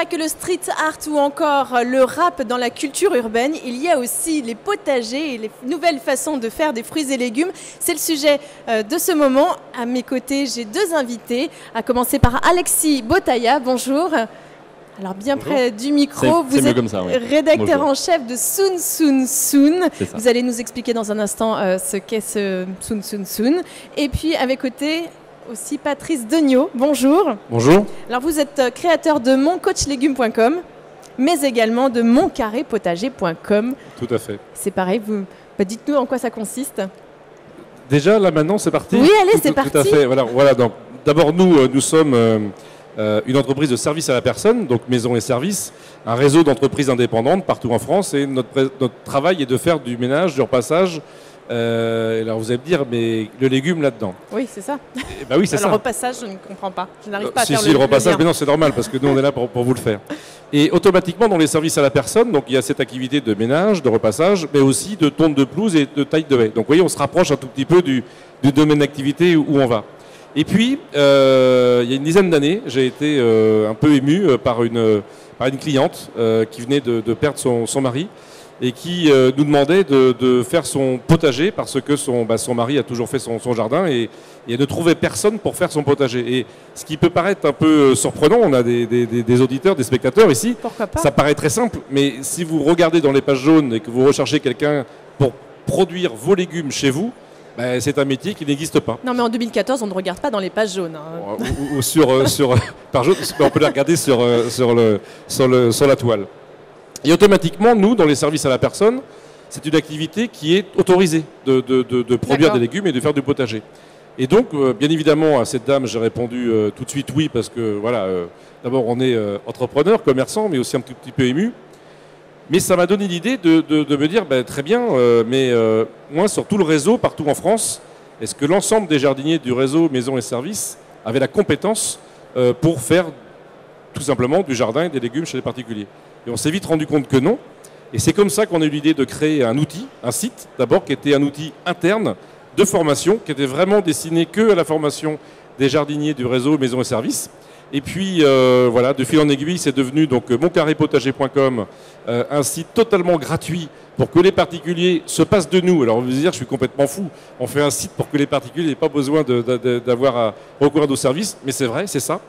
pas que le street art ou encore le rap dans la culture urbaine, il y a aussi les potagers et les nouvelles façons de faire des fruits et légumes. C'est le sujet de ce moment. À mes côtés, j'ai deux invités, à commencer par Alexis Botaya. Bonjour. Alors bien Bonjour. Près du micro, vous êtes comme ça, oui. rédacteur Bonjour. en chef de Soon Soon Soon. C'est ça. Vous allez nous expliquer dans un instant ce qu'est ce Soon Soon Soon. Et puis à mes côtés aussi Patrice Degnaud. Bonjour. Bonjour. Alors vous êtes créateur de moncoachlégumes.com, mais également de moncarrépotager.com. Tout à fait. C'est pareil, dites-nous en quoi ça consiste. Déjà, là maintenant, c'est parti. Oui, allez, c'est Tout à parti. fait. Voilà. Donc, d'abord, nous sommes une entreprise de service à la personne, donc maison et services, un réseau d'entreprises indépendantes partout en France. Et notre travail est de faire du ménage, du repassage. Alors vous allez me dire, mais le légume là-dedans. Oui, c'est ça. Bah oui, c'est ça. Le repassage, je ne comprends pas. Je n'arrive pas à faire Si, le repassage, lien. mais non, c'est normal parce que nous, on est là pour vous le faire. Et automatiquement, dans les services à la personne, donc il y a cette activité de ménage, de repassage, mais aussi de tonte de pelouse et de taille de haie. Donc vous voyez, on se rapproche un tout petit peu du domaine d'activité où on va. Et puis, il y a une dizaine d'années, j'ai été un peu ému par une cliente qui venait de perdre son mari et qui nous demandait de faire son potager parce que son mari a toujours fait son jardin et elle ne trouvait personne pour faire son potager. Et ce qui peut paraître un peu surprenant, on a des auditeurs, des spectateurs ici, Pourquoi pas? ça paraît très simple, mais si vous regardez dans les pages jaunes et que vous recherchez quelqu'un pour produire vos légumes chez vous, c'est un métier qui n'existe pas. Non, mais en 2014, on ne regarde pas dans les pages jaunes. Hein. Ou sur par jaune, on peut les regarder sur la toile. Et automatiquement, nous, dans les services à la personne, c'est une activité qui est autorisée de produire des légumes et de faire du potager. Et donc, bien évidemment, à cette dame, j'ai répondu tout de suite oui, parce que voilà, d'abord on est entrepreneur, commerçant, mais aussi un tout petit peu ému. Mais ça m'a donné l'idée de me dire, très bien, mais moi, sur tout le réseau, partout en France, est-ce que l'ensemble des jardiniers du réseau Maison et Services avaient la compétence pour faire tout simplement du jardin et des légumes chez les particuliers? Et on s'est vite rendu compte que non. Et c'est comme ça qu'on a eu l'idée de créer un outil, un site d'abord, qui était un outil interne de formation, qui était vraiment destiné que à la formation des jardiniers du réseau Maison et Services. Et puis, voilà, de fil en aiguille, c'est devenu donc moncarrépotager.com, un site totalement gratuit pour que les particuliers se passent de nous. Alors, vous allez dire, je suis complètement fou. On fait un site pour que les particuliers n'aient pas besoin d'avoir à recourir à nos services. Mais c'est vrai, c'est ça.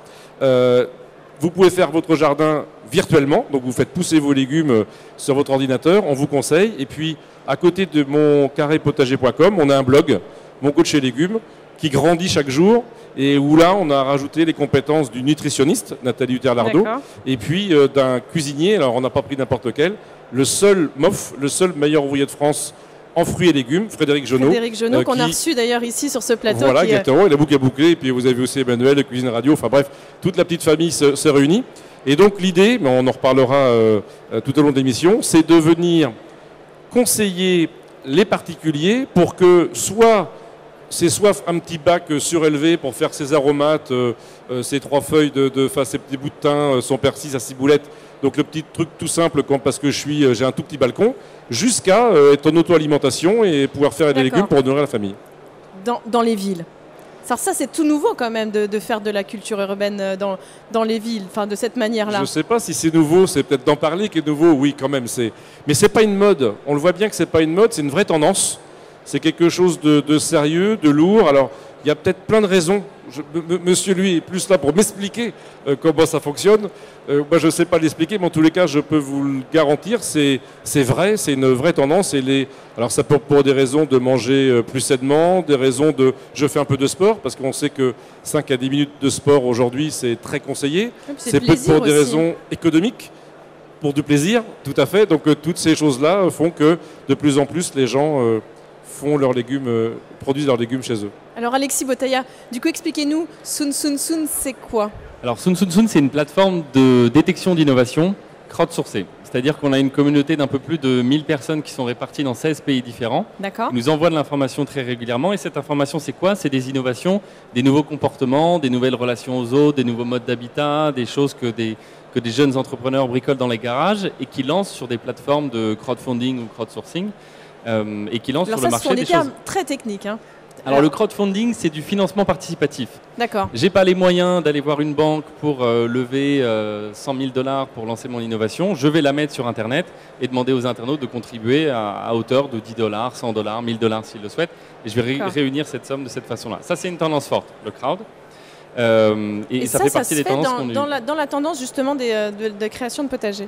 Vous pouvez faire votre jardin virtuellement. Donc, vous faites pousser vos légumes sur votre ordinateur. On vous conseille. Et puis, à côté de moncarrépotager.com, on a un blog, Mon Coach et Légumes, qui grandit chaque jour et où là, on a rajouté les compétences du nutritionniste, Nathalie Hutter-Lardot, et puis d'un cuisinier, alors on n'a pas pris n'importe lequel, le seul MOF, le seul meilleur ouvrier de France en fruits et légumes, Frédéric Genot. Frédéric Genot, qu'on a reçu d'ailleurs ici sur ce plateau. Voilà, exactement, il a bouclé à boucler, et puis vous avez aussi Emmanuel, de Cuisine Radio, enfin bref, toute la petite famille se réunit. Et donc l'idée, mais on en reparlera tout au long de l'émission, c'est de venir conseiller les particuliers pour que c'est soit un petit bac surélevé pour faire ses aromates, ses 3 feuilles ses petits bouts de thym, son persil, sa ciboulette. Donc le petit truc tout simple parce que j'ai un tout petit balcon, jusqu'à être en auto-alimentation et pouvoir faire des légumes pour nourrir la famille. Dans les villes. Alors ça, c'est tout nouveau quand même de faire de la culture urbaine dans les villes, enfin de cette manière-là. Je ne sais pas si c'est nouveau, c'est peut-être d'en parler qui est nouveau, oui quand même. Mais ce n'est pas une mode. On le voit bien que ce n'est pas une mode, c'est une vraie tendance. C'est quelque chose de sérieux, de lourd. Alors, il y a peut-être plein de raisons. Monsieur, lui, est plus là pour m'expliquer comment ça fonctionne. Moi, je ne sais pas l'expliquer, mais en tous les cas, je peux vous le garantir. C'est vrai, c'est une vraie tendance. Alors, ça peut pour des raisons de manger plus sainement, des raisons de... Je fais un peu de sport, parce qu'on sait que 5 à 10 minutes de sport aujourd'hui, c'est très conseillé. C'est peut-être pour des raisons économiques, pour du plaisir, tout à fait. Donc, toutes ces choses-là font que de plus en plus, les gens... produisent leurs légumes chez eux. Alors Alexis Botaya, du coup expliquez-nous, Soon Soon Soon, c'est quoi? Alors Soon Soon Soon, c'est une plateforme de détection d'innovation crowdsourcée. C'est-à-dire qu'on a une communauté d'un peu plus de 1000 personnes qui sont réparties dans 16 pays différents. D'accord. Ils nous envoient de l'information très régulièrement. Et cette information, c'est quoi? C'est des innovations, des nouveaux comportements, des nouvelles relations aux autres, des nouveaux modes d'habitat, des choses que des jeunes entrepreneurs bricolent dans les garages et qui lancent sur des plateformes de crowdfunding ou crowdsourcing. Et qui lancent sur le marché des choses. Alors ça, ce sont des termes très techniques. Hein. Alors le crowdfunding, c'est du financement participatif. D'accord. J'ai pas les moyens d'aller voir une banque pour lever 100 000 $ pour lancer mon innovation. Je vais la mettre sur Internet et demander aux internautes de contribuer à hauteur de 10 $, 100 $, 1000 $ s'ils le souhaitent. Et je vais réunir cette somme de cette façon-là. Ça, c'est une tendance forte, le crowd. Et ça fait partie des tendances dans la tendance justement de création de potagers.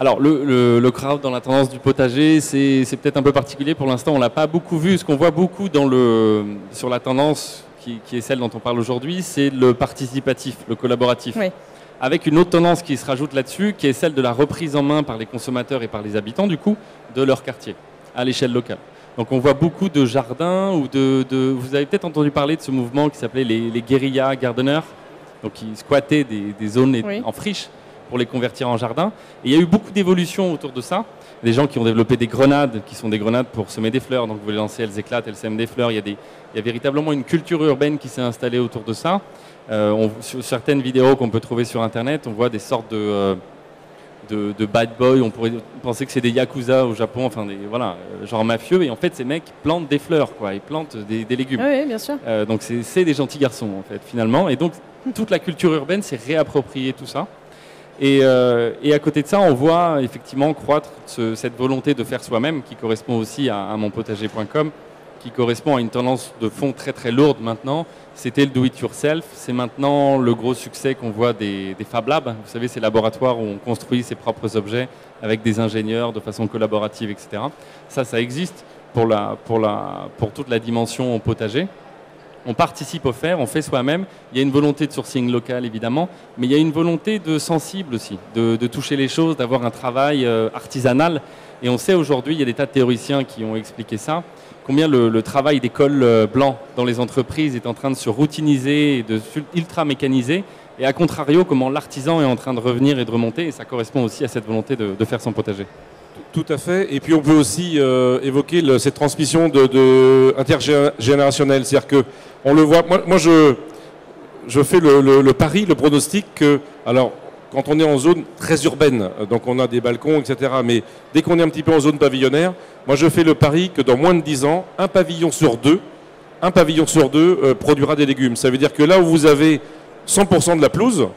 Alors le crowd dans la tendance du potager, c'est peut-être un peu particulier pour l'instant, on l'a pas beaucoup vu. Ce qu'on voit beaucoup sur la tendance qui est celle dont on parle aujourd'hui, c'est le participatif, le collaboratif. Oui. Avec une autre tendance qui se rajoute là-dessus, qui est celle de la reprise en main par les consommateurs et par les habitants du coup, de leur quartier, à l'échelle locale. Donc on voit beaucoup de jardins ou vous avez peut-être entendu parler de ce mouvement qui s'appelait les guérilla gardeners, donc qui squattaient des zones en friche pour les convertir en jardin. Et il y a eu beaucoup d'évolutions autour de ça. Des gens qui ont développé des grenades, qui sont des grenades pour semer des fleurs. Donc vous les lancez, elles éclatent, elles sèment des fleurs. Il y a véritablement une culture urbaine qui s'est installée autour de ça. Sur certaines vidéos qu'on peut trouver sur Internet, on voit des sortes de bad boys. On pourrait penser que c'est des yakuza au Japon, enfin voilà, genre mafieux. Et en fait, ces mecs plantent des fleurs, quoi. Ils plantent des légumes. Oui, bien sûr. Donc c'est des gentils garçons, en fait, finalement. Et donc toute la culture urbaine s'est réappropriée tout ça. Et à côté de ça, on voit effectivement croître cette volonté de faire soi-même, qui correspond aussi à monpotager.com, qui correspond à une tendance de fond très très lourde maintenant. C'était le do-it-yourself. C'est maintenant le gros succès qu'on voit des Fab Labs. Vous savez, ces laboratoires où on construit ses propres objets avec des ingénieurs de façon collaborative, etc. Ça existe pour toute la dimension potager. On participe au faire, on fait soi-même. Il y a une volonté de sourcing local, évidemment, mais il y a une volonté de sensible aussi, de toucher les choses, d'avoir un travail artisanal. Et on sait aujourd'hui, il y a des tas de théoriciens qui ont expliqué ça, combien le travail des cols blancs dans les entreprises est en train de se routiniser et de ultra mécaniser. Et à contrario, comment l'artisan est en train de revenir et de remonter. Et ça correspond aussi à cette volonté de faire son potager. Tout à fait. Et puis on peut aussi évoquer cette transmission intergénérationnelle. C'est-à-dire que on le voit. Moi je fais le pari, le pronostic que, alors, quand on est en zone très urbaine, donc on a des balcons, etc. Mais dès qu'on est un petit peu en zone pavillonnaire, moi je fais le pari que dans moins de 10 ans, un pavillon sur deux produira des légumes. Ça veut dire que là où vous avez 100% de la pelouse,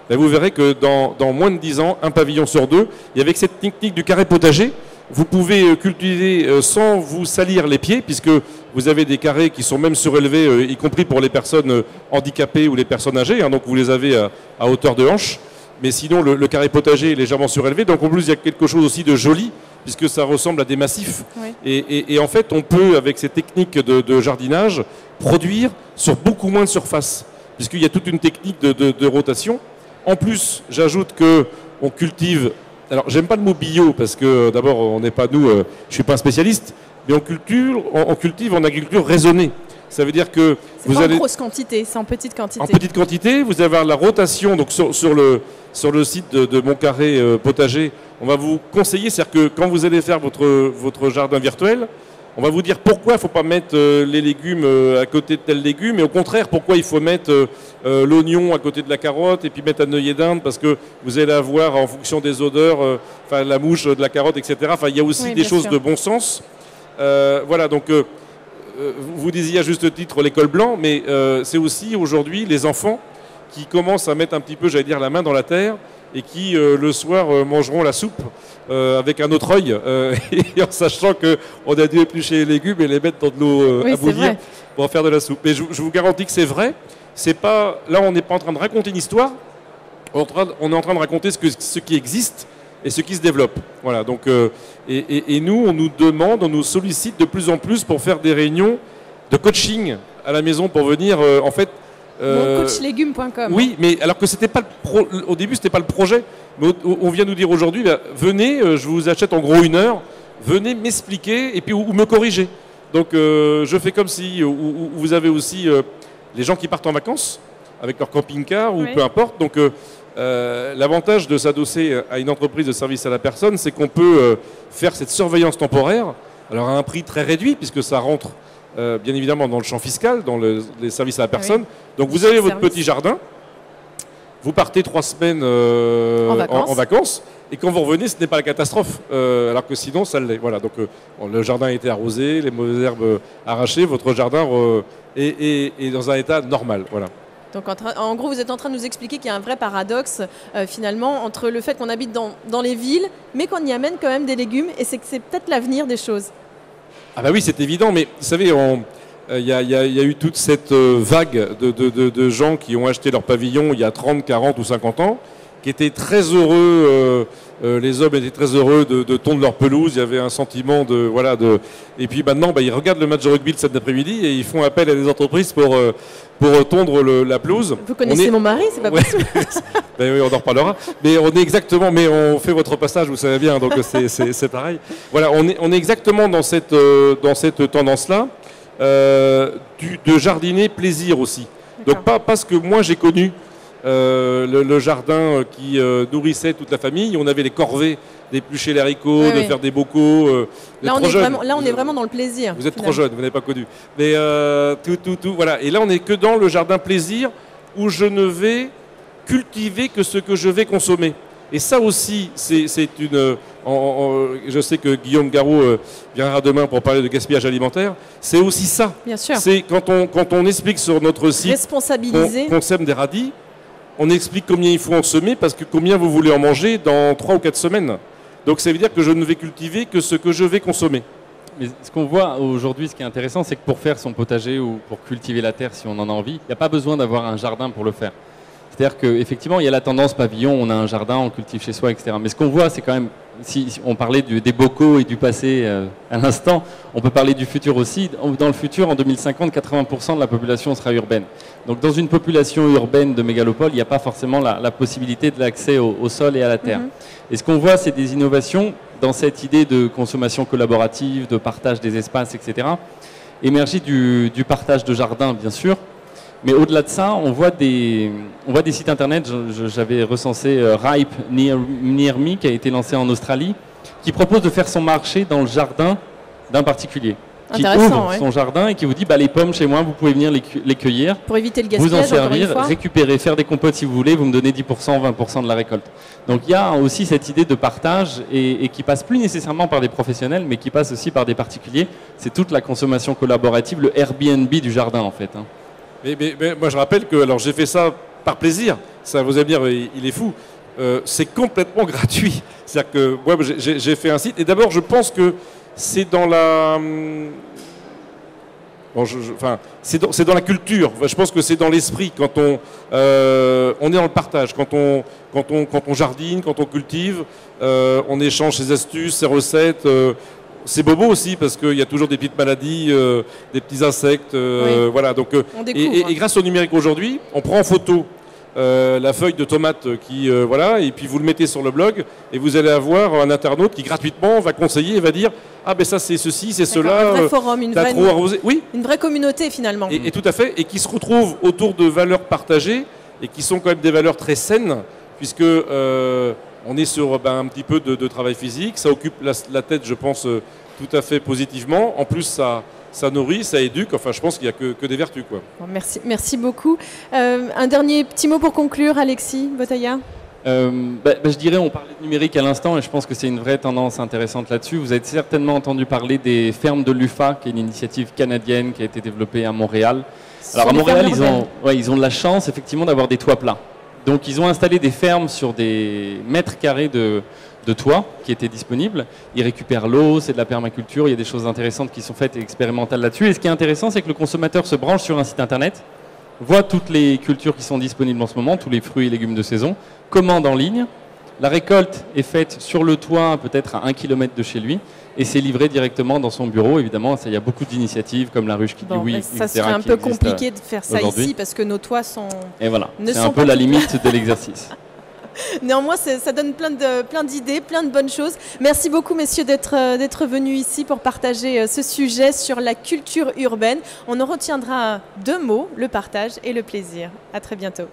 vous verrez que dans moins de 10 ans, un pavillon sur deux, et avec cette technique du carré potager, vous pouvez cultiver sans vous salir les pieds, puisque vous avez des carrés qui sont même surélevés, y compris pour les personnes handicapées ou les personnes âgées, donc vous les avez à hauteur de hanche. Mais sinon, le carré potager est légèrement surélevé. Donc en plus, il y a quelque chose aussi de joli, puisque ça ressemble à des massifs. Oui. Et en fait, on peut, avec ces techniques de jardinage, produire sur beaucoup moins de surface, puisqu'il y a toute une technique de rotation. En plus, j'ajoute qu'on cultive... Alors, j'aime pas le mot bio, parce que d'abord, on n'est pas nous, je suis pas un spécialiste, mais on cultive en agriculture raisonnée. Ça veut dire que vous allez... en grosse quantité, c'est en petite quantité. En petite quantité, vous allez avoir la rotation. Donc sur le site de Mon Carré Potager, on va vous conseiller, c'est-à-dire que quand vous allez faire votre jardin virtuel, on va vous dire pourquoi il ne faut pas mettre les légumes à côté de tel légume, et au contraire, pourquoi il faut mettre l'oignon à côté de la carotte, et puis mettre un œillet d'Inde, parce que vous allez avoir, en fonction des odeurs, la mouche de la carotte, etc. Enfin, il y a aussi des choses de bon sens. Voilà, donc... vous disiez à juste titre l'école blanc, mais c'est aussi aujourd'hui les enfants qui commencent à mettre un petit peu, j'allais dire, la main dans la terre, et qui le soir mangeront la soupe avec un autre œil, et en sachant qu'on a dû éplucher les légumes et les mettre dans de l'eau à bouillir pour en faire de la soupe. Mais je vous garantis que c'est vrai. C'est pas, là, on n'est pas en train de raconter une histoire, on est en train de raconter ce qui existe et ce qui se développe. Voilà, donc, et nous, on nous demande, on nous sollicite de plus en plus pour faire des réunions de coaching à la maison pour venir, en fait... coachlégumes.com. Oui, mais alors que c'était pas au début, c'était pas le projet. Mais on vient nous dire aujourd'hui, venez, je vous achète en gros 1 heure, venez m'expliquer et puis ou me corriger. Donc je fais comme si vous avez aussi les gens qui partent en vacances avec leur camping-car ou peu importe. Donc l'avantage de s'adosser à une entreprise de service à la personne, c'est qu'on peut faire cette surveillance temporaire, alors à un prix très réduit, puisque ça rentre bien évidemment dans le champ fiscal, dans les services à la personne. Donc vous avez votre petit jardin, vous partez 3 semaines en vacances, Et quand vous revenez, ce n'est pas la catastrophe, alors que sinon, ça l'est. Voilà, donc le jardin a été arrosé, les mauvaises herbes arrachées, votre jardin est dans un état normal. Voilà. Donc en gros, vous êtes en train de nous expliquer qu'il y a un vrai paradoxe finalement entre le fait qu'on habite dans les villes, mais qu'on y amène quand même des légumes, et c'est que c'est peut-être l'avenir des choses. Ah bah oui, c'est évident, mais vous savez, il y a eu toute cette vague de gens qui ont acheté leur pavillon il y a 30, 40 ou 50 ans, qui étaient très heureux, les hommes étaient très heureux de tondre leur pelouse, il y avait un sentiment Et puis maintenant, ils regardent le match de rugby le samedi après-midi et ils font appel à des entreprises pour tondre la pelouse. Vous connaissez mon mari, c'est pas possible. Oui, on en reparlera. Mais on est exactement, mais on fait votre passage, vous savez bien, donc c'est pareil. Voilà, on est exactement dans cette tendance-là, de jardiner plaisir aussi. Donc pas parce que moi j'ai connu le jardin qui nourrissait toute la famille. On avait les corvées d'éplucher les haricots, de faire des bocaux. Là, on est vraiment dans le plaisir. Vous êtes trop jeune, vous n'avez pas connu. Mais tout, voilà. Et là, on n'est que dans le jardin plaisir où je ne vais cultiver que ce que je vais consommer. Et ça aussi, c'est une... je sais que Guillaume Garot viendra demain pour parler de gaspillage alimentaire. C'est aussi ça. Bien sûr. C'est quand on explique sur notre site qu'on sème des radis, on explique combien il faut en semer parce que combien vous voulez en manger dans 3 ou 4 semaines. Donc ça veut dire que je ne vais cultiver que ce que je vais consommer. Mais ce qu'on voit aujourd'hui, ce qui est intéressant, c'est que pour faire son potager ou pour cultiver la terre, si on en a envie, il n'y a pas besoin d'avoir un jardin pour le faire. C'est-à-dire qu'effectivement, il y a la tendance pavillon, on a un jardin, on cultive chez soi, etc. Mais ce qu'on voit, c'est quand même, si on parlait des bocaux et du passé à l'instant, on peut parler du futur aussi. Dans le futur, en 2050, 80% de la population sera urbaine. Donc dans une population urbaine de mégalopole, il n'y a pas forcément la possibilité de l'accès au sol et à la terre. Et ce qu'on voit, c'est des innovations dans cette idée de consommation collaborative, de partage des espaces, etc. Émerger du partage de jardin, bien sûr. Mais au-delà de ça, on voit des sites internet, j'avais recensé Ripe Near Me, qui a été lancé en Australie, qui propose de faire son marché dans le jardin d'un particulier. Qui ouvre son jardin et qui vous dit les pommes chez moi, vous pouvez venir les cueillir, pour éviter le gaspillage, vous en servir, récupérer, faire des compotes si vous voulez, vous me donnez 10%, 20% de la récolte. Donc il y a aussi cette idée de partage et qui passe plus nécessairement par des professionnels, mais qui passe aussi par des particuliers. C'est toute la consommation collaborative, le Airbnb du jardin en fait. Mais moi je rappelle que j'ai fait ça par plaisir. Ça vous allez me dire il est fou. C'est complètement gratuit. C'est-à-dire que moi j'ai fait un site et d'abord je pense que c'est dans la c'est dans la culture. Je pense que c'est dans l'esprit quand on est dans le partage, quand on jardine, quand on cultive, on échange ses astuces, ses recettes. C'est bobo aussi parce qu'il y a toujours des petites maladies, des petits insectes, voilà. Donc, et grâce au numérique aujourd'hui, on prend en photo la feuille de tomate et puis vous le mettez sur le blog et vous allez avoir un internaute qui gratuitement va conseiller et va dire ça c'est ceci, c'est cela. Un vrai forum, une vraie communauté finalement. Et tout à fait, et qui se retrouvent autour de valeurs partagées et qui sont quand même des valeurs très saines puisque on est sur un petit peu de travail physique, ça occupe la tête, je pense, tout à fait positivement. En plus, ça nourrit, ça éduque. Enfin, je pense qu'il n'y a que des vertus, quoi. Bon, merci beaucoup. Un dernier petit mot pour conclure, Alexis Botaya. Je dirais, on parlait de numérique à l'instant et je pense que c'est une vraie tendance intéressante là-dessus. Vous avez certainement entendu parler des fermes de l'UFA, qui est une initiative canadienne qui a été développée à Montréal. Alors à Montréal, ils ont de la chance effectivement d'avoir des toits plats. Donc ils ont installé des fermes sur des mètres carrés de toit qui étaient disponibles. Ils récupèrent l'eau, c'est de la permaculture, il y a des choses intéressantes qui sont faites et expérimentales là-dessus. Et ce qui est intéressant, c'est que le consommateur se branche sur un site internet, voit toutes les cultures qui sont disponibles en ce moment, tous les fruits et légumes de saison, commande en ligne. La récolte est faite sur le toit, peut-être à 1 km de chez lui, et c'est livré directement dans son bureau. Évidemment, il y a beaucoup d'initiatives comme La Ruche qui dit oui, ça serait un peu compliqué de faire ça ici parce que nos toits sont... Et voilà, c'est un peu la limite de l'exercice. Néanmoins, ça donne plein d'idées, plein de bonnes choses. Merci beaucoup, messieurs, d'être venus ici pour partager ce sujet sur la culture urbaine. On en retiendra 2 mots, le partage et le plaisir. À très bientôt.